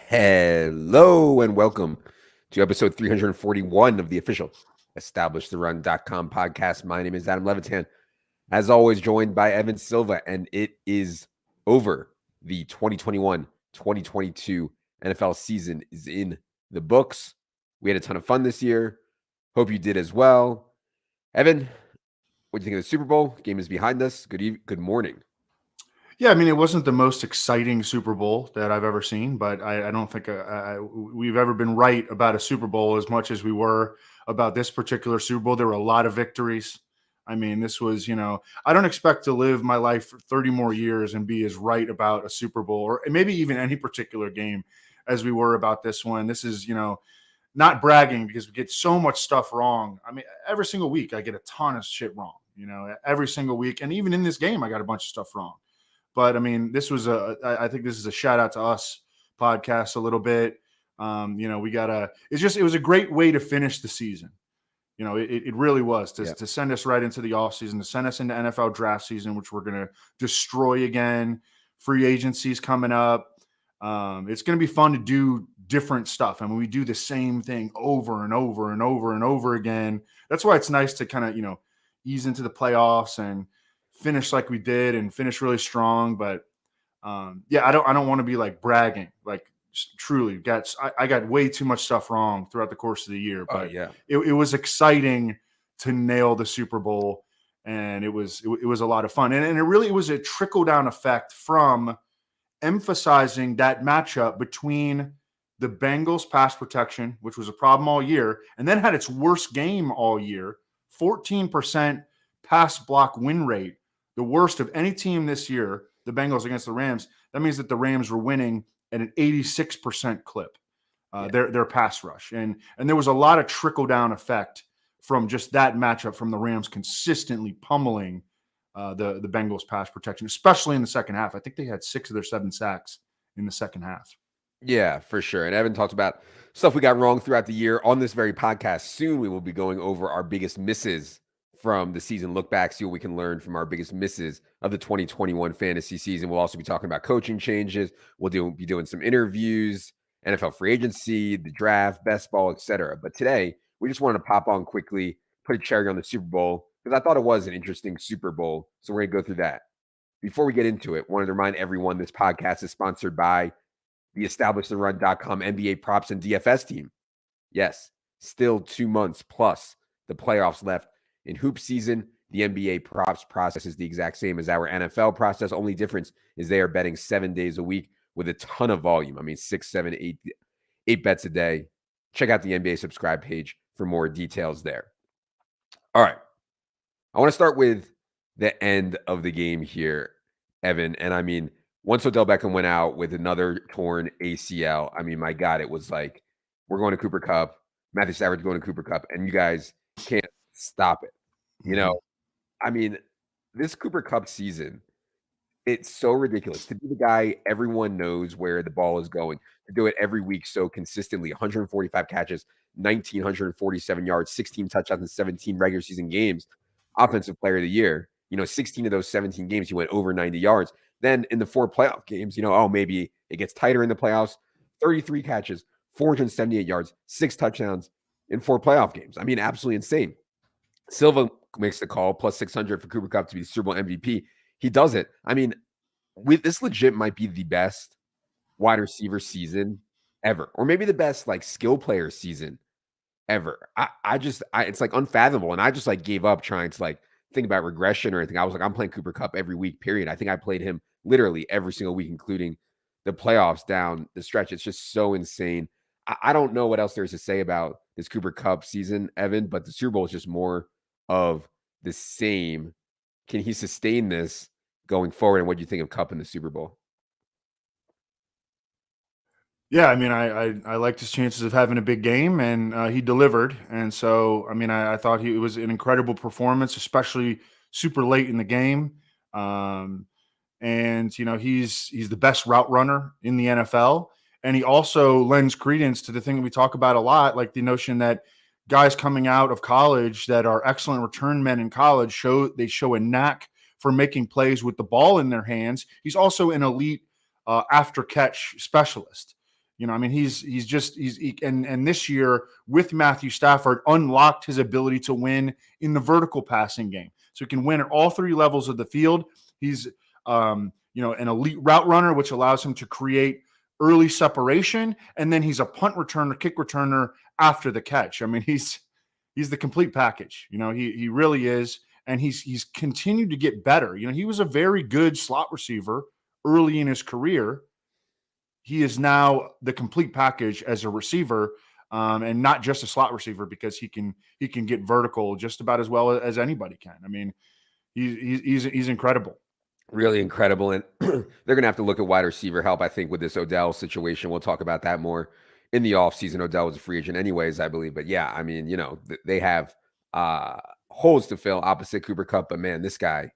Hello and welcome to episode 341 of the official EstablishTheRun.com podcast. My name is Adam Levitan. As always, joined by Evan Silva, and it is over. The 2021-2022 NFL season is in the books. We had a ton of fun this year. Hope you did as well. Evan, what do you think of the Super Bowl? Game is behind us. Good morning. Yeah, I mean, it wasn't the most exciting Super Bowl that I've ever seen, but I don't think we've ever been right about a Super Bowl as much as we were about this particular Super Bowl. There were a lot of victories. I mean, this was, I don't expect to live my life for 30 more years and be as right about a Super Bowl or maybe even any particular game as we were about this one. This is, not bragging because we get so much stuff wrong. I mean, every single week I get a ton of shit wrong, every single week. And even in this game, I got a bunch of stuff wrong. But I mean, I think this is a shout out to us podcast a little bit. It was a great way to finish the season. It really was to send us right into the offseason, to send us into NFL draft season, which we're going to destroy again. Free agency's coming up. It's going to be fun to do different stuff. I mean, we do the same thing over and over and over and over again. That's why it's nice to kind of, ease into the playoffs and finish like we did and finish really strong. But I don't want to be like bragging, like truly I got way too much stuff wrong throughout the course of the year, but it was exciting to nail the Super Bowl. And it was a lot of fun. And it was a trickle down effect from emphasizing that matchup between the Bengals pass protection, which was a problem all year, and then had its worst game all year, 14% pass block win rate, the worst of any team this year, the Bengals against the Rams. That means that the Rams were winning at an 86% clip, their pass rush. And there was a lot of trickle-down effect from just that matchup from the Rams consistently pummeling the Bengals pass protection, especially in the second half. I think they had 6 of their 7 sacks in the second half. Yeah, for sure. And Evan talked about stuff we got wrong throughout the year on this very podcast. Soon we will be going over our biggest misses from the season, look back, see what we can learn from our biggest misses of the 2021 fantasy season. We'll also be talking about coaching changes. We'll be doing some interviews, NFL free agency, the draft, best ball, etc. But today, we just wanted to pop on quickly, put a cherry on the Super Bowl, because I thought it was an interesting Super Bowl. So we're going to go through that. Before we get into it, wanted to remind everyone this podcast is sponsored by the EstablishTheRun.com NBA props and DFS team. Yes, still 2 months plus the playoffs left in hoop season. The NBA props process is the exact same as our NFL process. Only difference is they are betting 7 days a week with a ton of volume. I mean, 6, 7, 8 bets a day. Check out the NBA subscribe page for more details there. All right. I want to start with the end of the game here, Evan. And I mean, once Odell Beckham went out with another torn ACL, I mean, my God, it was like, we're going to Cooper Kupp. Matthew Stafford's going to Cooper Kupp, and you guys can't stop it. I mean, this Cooper Kupp season, it's so ridiculous. To be the guy everyone knows where the ball is going, to do it every week so consistently, 145 catches, 1,947 yards, 16 touchdowns in 17 regular season games, offensive player of the year. 16 of those 17 games, he went over 90 yards. Then in the 4 playoff games, maybe it gets tighter in the playoffs, 33 catches, 478 yards, 6 touchdowns in 4 playoff games. I mean, absolutely insane. Silva makes the call, plus 600 for Cooper Kupp to be the Super Bowl MVP. He does it. I mean, this legit might be the best wide receiver season ever, or maybe the best like skill player season ever. It's like unfathomable, and I just like gave up trying to like think about regression or anything. I was like, I'm playing Cooper Kupp every week, period. I think I played him literally every single week, including the playoffs down the stretch. It's just so insane. I don't know what else there is to say about this Cooper Kupp season, Evan, but the Super Bowl is just more of the same. Can he sustain this going forward? And what do you think of Kupp in the Super Bowl? Yeah, I mean, I liked his chances of having a big game, and he delivered. And so, I mean, I thought it was an incredible performance, especially super late in the game. And he's the best route runner in the NFL, and he also lends credence to the thing that we talk about a lot, like the notion that guys coming out of college that are excellent return men in college show a knack for making plays with the ball in their hands. He's also an elite after catch specialist. You know, I mean, and this year with Matthew Stafford unlocked his ability to win in the vertical passing game. So he can win at all three levels of the field. He's, an elite route runner, which allows him to create early separation. And then he's a punt returner, kick returner after the catch. I mean, he's the complete package. You know, he really is. And he's continued to get better. You know, he was a very good slot receiver early in his career. He is now the complete package as a receiver, and not just a slot receiver, because he can get vertical just about as well as anybody can. I mean, he's incredible. Really incredible. And they're going to have to look at wide receiver help, I think, with this Odell situation. We'll talk about that more in the offseason. Odell was a free agent anyways, I believe. But yeah, I mean, they have holes to fill opposite Cooper Kupp. But man, this guy,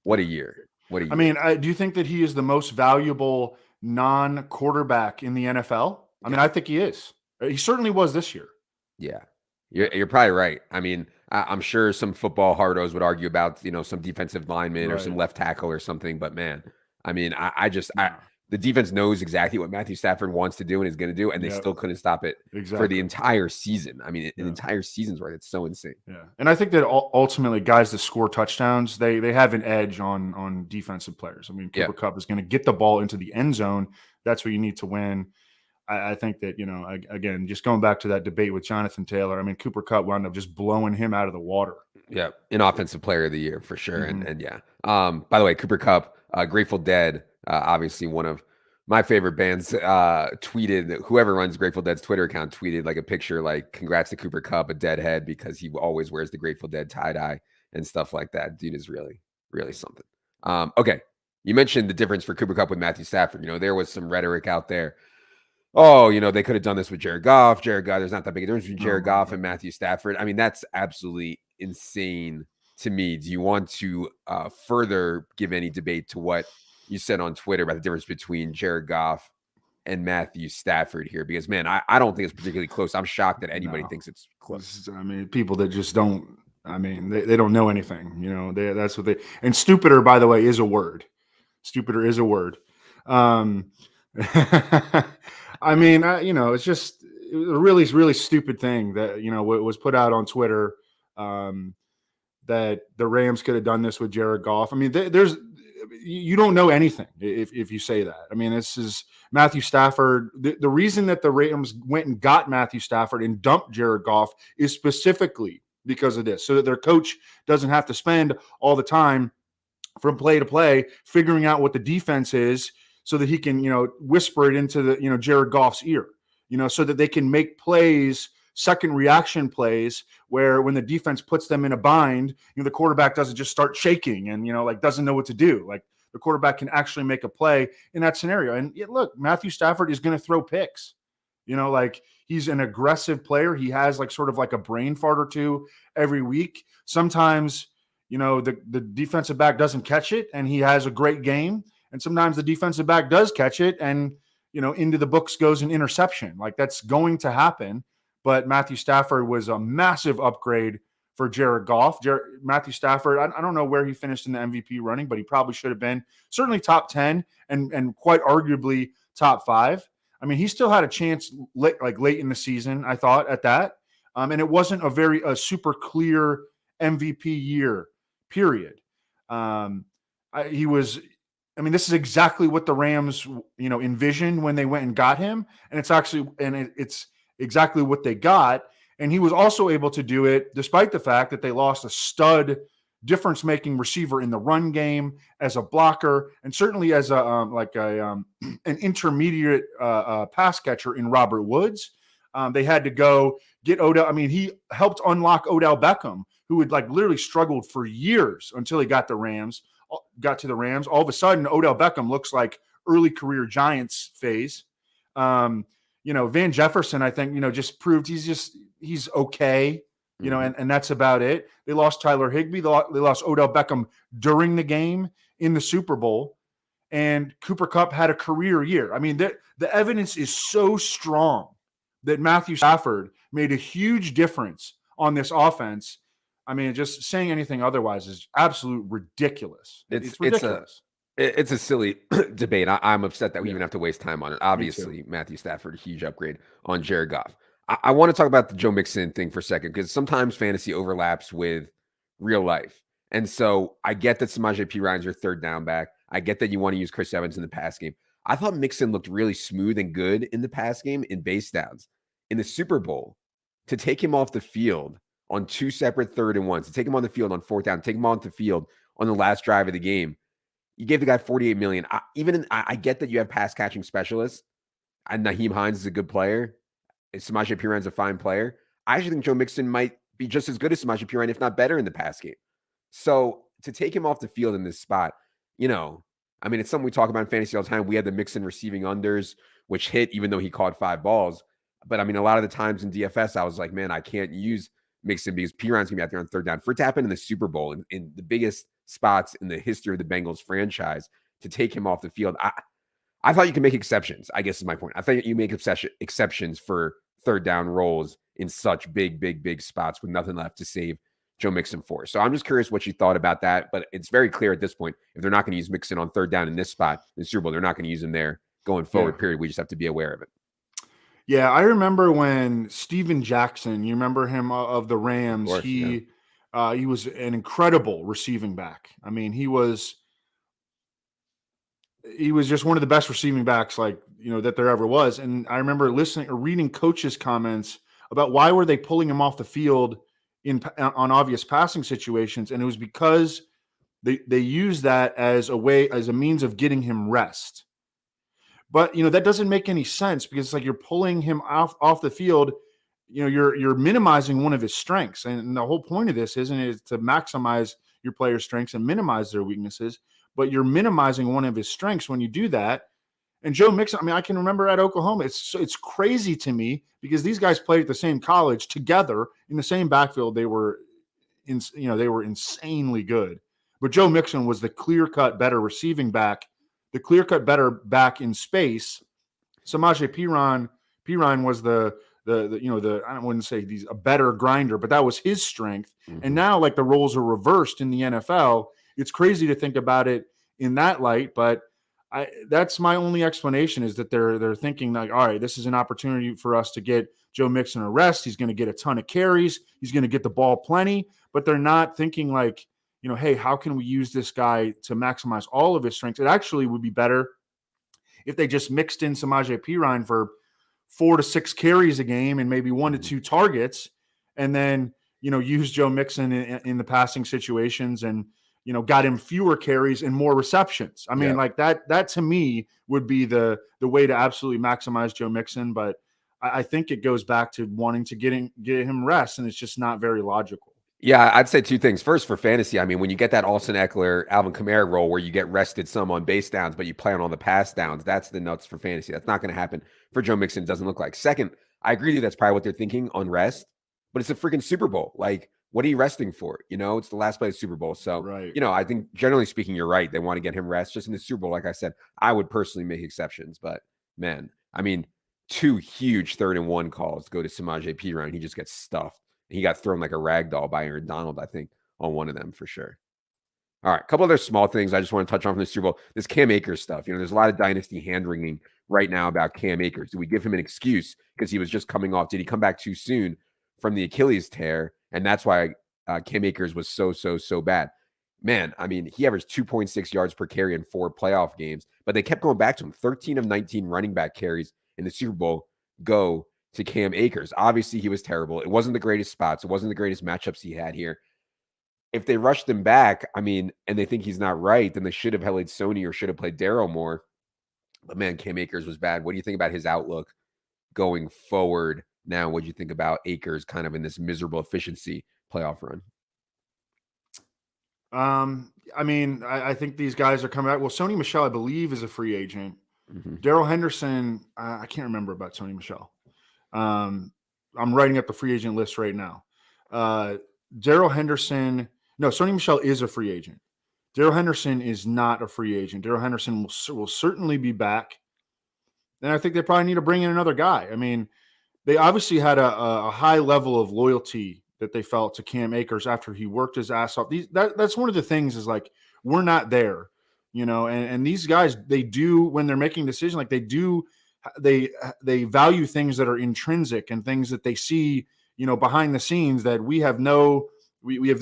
what a year. What a year. I mean, do you think that he is the most valuable non-quarterback in the NFL? I mean, I think he is. He certainly was this year. Yeah, you're probably right. I mean, I'm sure some football hardos would argue about, some defensive lineman or some left tackle or something. But man, I mean, the defense knows exactly what Matthew Stafford wants to do and is going to do, and they still couldn't stop it for the entire season. I mean, an entire season's worth. It's so insane. Yeah, and I think that ultimately, guys that score touchdowns, they have an edge on defensive players. I mean, Cooper Kupp is going to get the ball into the end zone. That's what you need to win. I think that, again, just going back to that debate with Jonathan Taylor, I mean, Cooper Kupp wound up just blowing him out of the water. Yeah, an offensive player of the year for sure. Mm-hmm. And yeah. By the way, Cooper Kupp, Grateful Dead, obviously one of my favorite bands, tweeted, whoever runs Grateful Dead's Twitter account tweeted like a picture like, congrats to Cooper Kupp, a deadhead, because he always wears the Grateful Dead tie-dye and stuff like that. Dude is really, really something. Okay, you mentioned the difference for Cooper Kupp with Matthew Stafford. There was some rhetoric out there. Oh, they could have done this with Jared Goff. There's not that big a difference between Jared Goff and Matthew Stafford. I mean, that's absolutely insane to me. Do you want to further give any debate to what you said on Twitter about the difference between Jared Goff and Matthew Stafford here? Because, man, I don't think it's particularly close. I'm shocked that anybody thinks it's close. I mean, people that just don't, I mean, they don't know anything. That's what they – and stupider, by the way, is a word. Stupider is a word. I mean, it's just a really, really stupid thing that, was put out on Twitter, that the Rams could have done this with Jared Goff. I mean, you don't know anything if you say that. I mean, this is Matthew Stafford. The reason that the Rams went and got Matthew Stafford and dumped Jared Goff is specifically because of this, so that their coach doesn't have to spend all the time from play to play figuring out what the defense is, so that he can, whisper it into the, Jared Goff's ear, so that they can make plays, second reaction plays, where when the defense puts them in a bind, the quarterback doesn't just start shaking and, doesn't know what to do. Like, the quarterback can actually make a play in that scenario. And look, Matthew Stafford is going to throw picks, he's an aggressive player. He has sort of a brain fart or two every week. Sometimes, the defensive back doesn't catch it and he has a great game. And sometimes the defensive back does catch it and, into the books goes an interception. That's going to happen. But Matthew Stafford was a massive upgrade for Jared Goff. Matthew Stafford, I don't know where he finished in the MVP running, but he probably should have been certainly top 10 and quite arguably top 5. I mean, he still had a chance late in the season, I thought, at that. And it wasn't a super clear MVP year, period. This is exactly what the Rams, envisioned when they went and got him. And it's exactly what they got. And he was also able to do it despite the fact that they lost a stud difference-making receiver in the run game, as a blocker, and certainly as an intermediate pass catcher in Robert Woods. They had to go get Odell. I mean, he helped unlock Odell Beckham, who had like literally struggled for years until he got to the Rams. All of a sudden, Odell Beckham looks like early career Giants phase. Van Jefferson, I think, just proved he's okay, and that's about it. They lost Tyler Higbee. They lost Odell Beckham during the game in the Super Bowl, and Cooper Kupp had a career year. I mean, the evidence is so strong that Matthew Stafford made a huge difference on this offense. I mean, just saying anything otherwise is absolute ridiculous. It's ridiculous. It's a silly debate. I'm upset that we Yeah, even have to waste time on it. me too. Obviously, Matthew Stafford, a huge upgrade on Jared Goff. I want to talk about the Joe Mixon thing for a second because sometimes fantasy overlaps with real life. And so I get that Samaje Perine's your third down back. I get that you want to use Chris Evans in the pass game. I thought Mixon looked really smooth and good in the pass game in base downs. In the Super Bowl, to take him off the field on two separate 3rd and 1s, to take him on the field on 4th down, take him off the field on the last drive of the game, you gave the guy $48 million. I get that you have pass catching specialists, and Naheem Hines is a good player. Samaje Perine's a fine player. I actually think Joe Mixon might be just as good as Samaje Perine, if not better, in the pass game. So to take him off the field in this spot, I mean, it's something we talk about in fantasy all the time. We had the Mixon receiving unders, which hit even though he caught 5 balls. But I mean, a lot of the times in DFS, I was like, man, I can't use Mixon because Perine's going to be out there on 3rd down. For it to happen in the Super Bowl, in the biggest spots in the history of the Bengals franchise, to take him off the field, I thought you could make exceptions, I guess is my point. I think you make exceptions for 3rd down rolls in such big spots with nothing left to save Joe Mixon for. So I'm just curious what you thought about that. But it's very clear at this point, if they're not going to use Mixon on 3rd down in this spot in the Super Bowl, they're not going to use him there going forward, period. We just have to be aware of it. Yeah, I remember when Steven Jackson, you remember him of the Rams, Of course, he was an incredible receiving back. I mean, he was just one of the best receiving backs that there ever was. And I remember listening or reading coaches' comments about why were they pulling him off the field on obvious passing situations, and it was because they used that as a means of getting him rest. But that doesn't make any sense because it's like you're pulling him off the field. You're minimizing one of his strengths, and the whole point of this isn't it to maximize your player's strengths and minimize their weaknesses. But you're minimizing one of his strengths when you do that. And Joe Mixon, I mean, I can remember at Oklahoma, it's crazy to me because these guys played at the same college together in the same backfield. They were insanely good. But Joe Mixon was the clear-cut better receiving back, the clear-cut better back in space. Samaje Perine was the I wouldn't say he's a better grinder, but that was his strength. Mm-hmm. And now the roles are reversed in the NFL. It's crazy to think about it in that light, but that's my only explanation is that they're thinking all right, this is an opportunity for us to get Joe Mixon a rest. He's going to get a ton of carries. He's going to get the ball plenty, but they're not thinking hey, how can we use this guy to maximize all of his strengths? It actually would be better if they just mixed in Samaje Perine for 4 to 6 carries a game and maybe 1 to 2 targets, and then use Joe Mixon in the passing situations and got him fewer carries and more receptions. I mean, that to me would be the way to absolutely maximize Joe Mixon. But I think it goes back to wanting to get him rest, and it's just not very logical. Yeah, I'd say 2 things. First, for fantasy, I mean, when you get that Austin Eckler, Alvin Kamara role where you get rested some on base downs, but you play on all the pass downs, that's the nuts for fantasy. That's not going to happen for Joe Mixon. It doesn't look like. Second, I agree with you. That's probably what they're thinking on rest, but it's a freaking Super Bowl. What are you resting for? It's the last play of the Super Bowl. So, right. I think generally speaking, you're right. They want to get him rest just in the Super Bowl. Like I said, I would personally make exceptions, but man, I mean, 2 huge 3rd and 1 calls go to Samaje Perine. He just gets stuffed. He got thrown like a rag doll by Aaron Donald, I think, on one of them for sure. All right, a couple other small things I just want to touch on from the Super Bowl. This Cam Akers stuff. There's a lot of dynasty hand-wringing right now about Cam Akers. Do we give him an excuse because he was just coming off? Did he come back too soon from the Achilles tear? And that's why Cam Akers was so bad. Man, I mean, he averaged 2.6 yards per carry in 4 playoff games, but they kept going back to him. 13 of 19 running back carries in the Super Bowl go to Cam Akers. Obviously, he was terrible. It wasn't the greatest spots. It wasn't the greatest matchups he had here. If they rushed him back, I mean, and they think he's not right, then they should have played Sony or should have played Darrow more. But man, Cam Akers was bad. What do you think about his outlook going forward now? What do you think about Akers kind of in this miserable efficiency playoff run? I mean, I think these guys are coming out. Well, Sony Michel, I believe, is a free agent. Mm-hmm. Darrell Henderson, I can't remember about Sony Michel. I'm writing up the free agent list right now. Darrell Henderson, no, Sony Michel is a free agent. Darrell Henderson is not a free agent. Darrell Henderson will certainly be back. And I think they probably need to bring in another guy. I mean, they obviously had a high level of loyalty that they felt to Cam Akers after he worked his ass off. That's one of the things is we're not there. and these guys, they do, when they're making decisions, like they value things that are intrinsic and things that they see, behind the scenes that we have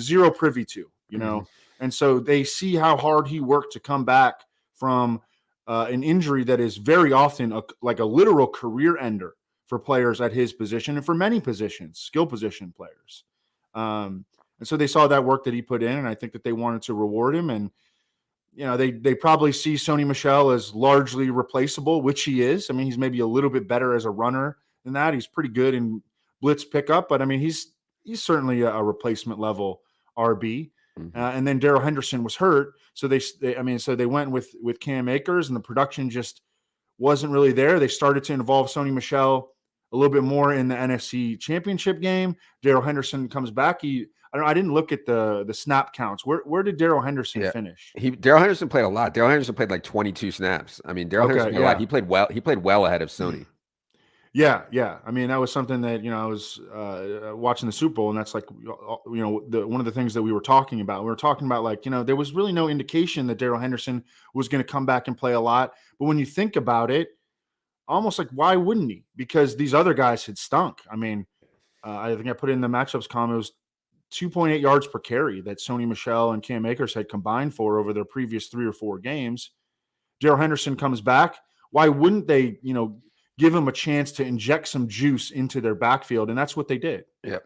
zero privy to, Mm-hmm. and so they see how hard he worked to come back from an injury that is very often like a literal career ender for players at his position and for many positions, skill position players. And so they saw that work that he put in, and I think that they wanted to reward him. And they probably see Sony Michel as largely replaceable, which he is. I mean, he's maybe a little bit better as a runner than that. He's pretty good in blitz pickup, but I mean, he's certainly a replacement level RB. Mm-hmm. And then Darrell Henderson was hurt, so they went with Cam Akers, and the production just wasn't really there. They started to involve Sony Michel a little bit more in the NFC Championship game. Darrell Henderson comes back. I didn't look at the snap counts. Where did Darrell Henderson finish? Darrell Henderson played a lot. Darrell Henderson played like 22 snaps. I mean, Darrell Henderson played a lot. He played well. He played well ahead of Sony. Yeah. I mean, that was something that I was watching the Super Bowl, and that's like one of the things that we were talking about. We were talking about like there was really no indication that Darrell Henderson was going to come back and play a lot. But when you think about it, almost like why wouldn't he? Because these other guys had stunk. I mean, I think I put in the matchups column. It was 2.8 yards per carry that Sony Michel and Cam Akers had combined for over their previous 3 or 4 games. Darrell Henderson comes back. Why wouldn't they, give him a chance to inject some juice into their backfield? And that's what they did. Yep.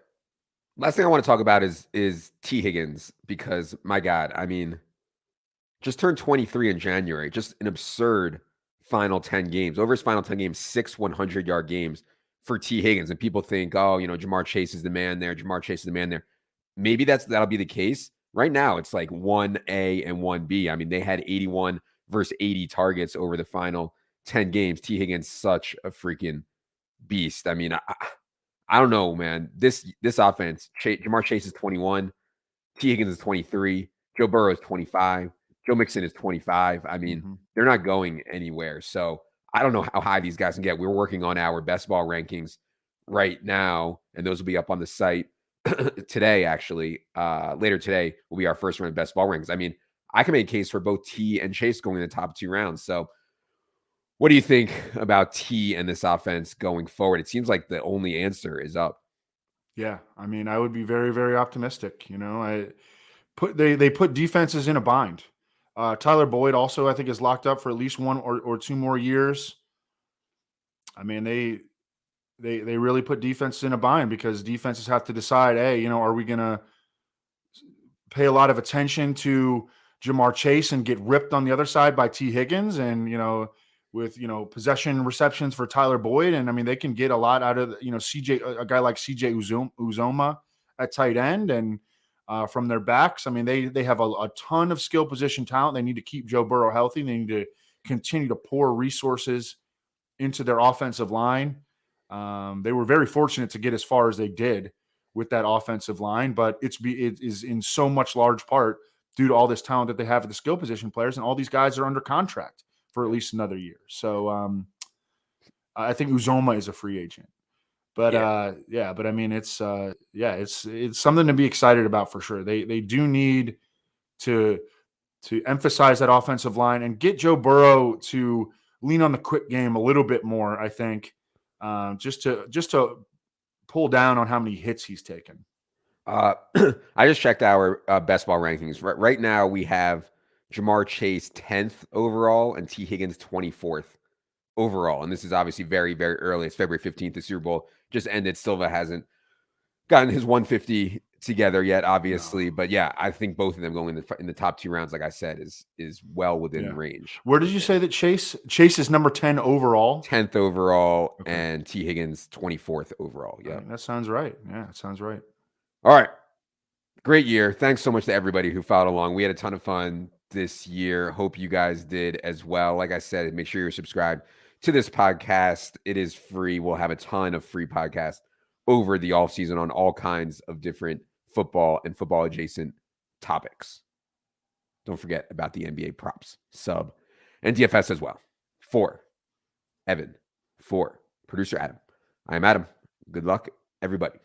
Last thing I want to talk about is T. Higgins, because my God, I mean, just turned 23 in January. Just an absurd final 10 games. Over his final 10 games, 6 100-yard games for T. Higgins. And people think, oh, Jamar Chase is the man there. Jamar Chase is the man there. Maybe that'll be the case. Right now, it's like 1A and 1B. I mean, they had 81 versus 80 targets over the final 10 games. T. Higgins, such a freaking beast. I mean, I don't know, man. This offense, Jamar Chase is 21. T. Higgins is 23. Joe Burrow is 25. Joe Mixon is 25. I mean, they're not going anywhere. So I don't know how high these guys can get. We're working on our best ball rankings right now, and those will be up on the site today, actually. Later today will be our first round of best ball rankings. I mean, I can make a case for both T and Chase going in the top 2 rounds. So what do you think about T and this offense going forward? It seems like the only answer is up. Yeah, I mean, I would be very, very optimistic. They put defenses in a bind. Tyler Boyd also, I think, is locked up for at least 1 or 2 more years. I mean, they really put defense in a bind because defenses have to decide, hey, are we going to pay a lot of attention to Jamar Chase and get ripped on the other side by T. Higgins and, with, possession receptions for Tyler Boyd. And I mean, they can get a lot out of, a guy like CJ Uzoma at tight end and from their backs. I mean, they have a ton of skill position talent. They need to keep Joe Burrow healthy. They need to continue to pour resources into their offensive line. They were very fortunate to get as far as they did with that offensive line, but it is in so much large part due to all this talent that they have at the skill position players, and all these guys are under contract for at least another year. So I think Uzoma is a free agent, but but I mean, it's something to be excited about for sure. They do need to emphasize that offensive line and get Joe Burrow to lean on the quick game a little bit more, I think, just to pull down on how many hits he's taken. I just checked our best ball rankings. Right now, we have Jamar Chase 10th overall and T. Higgins 24th overall. And this is obviously very, very early. It's February 15th. The Super Bowl just ended. Silva hasn't gotten his 150 together yet, obviously. No. But yeah, I think both of them going in the top 2 rounds, like I said, is well within range. Where did you say that Chase is number 10 overall? 10th overall, okay. And T. Higgins 24th overall. Yeah, that sounds right. Yeah, that sounds right. All right. Great year. Thanks so much to everybody who followed along. We had a ton of fun this year. Hope you guys did as well. Like I said, make sure you're subscribed to this podcast. It is free. We'll have a ton of free podcasts over the off season on all kinds of different football and football adjacent topics. Don't forget about the NBA props, sub, and DFS as well. For Evan, for producer Adam, I am Adam. Good luck, everybody.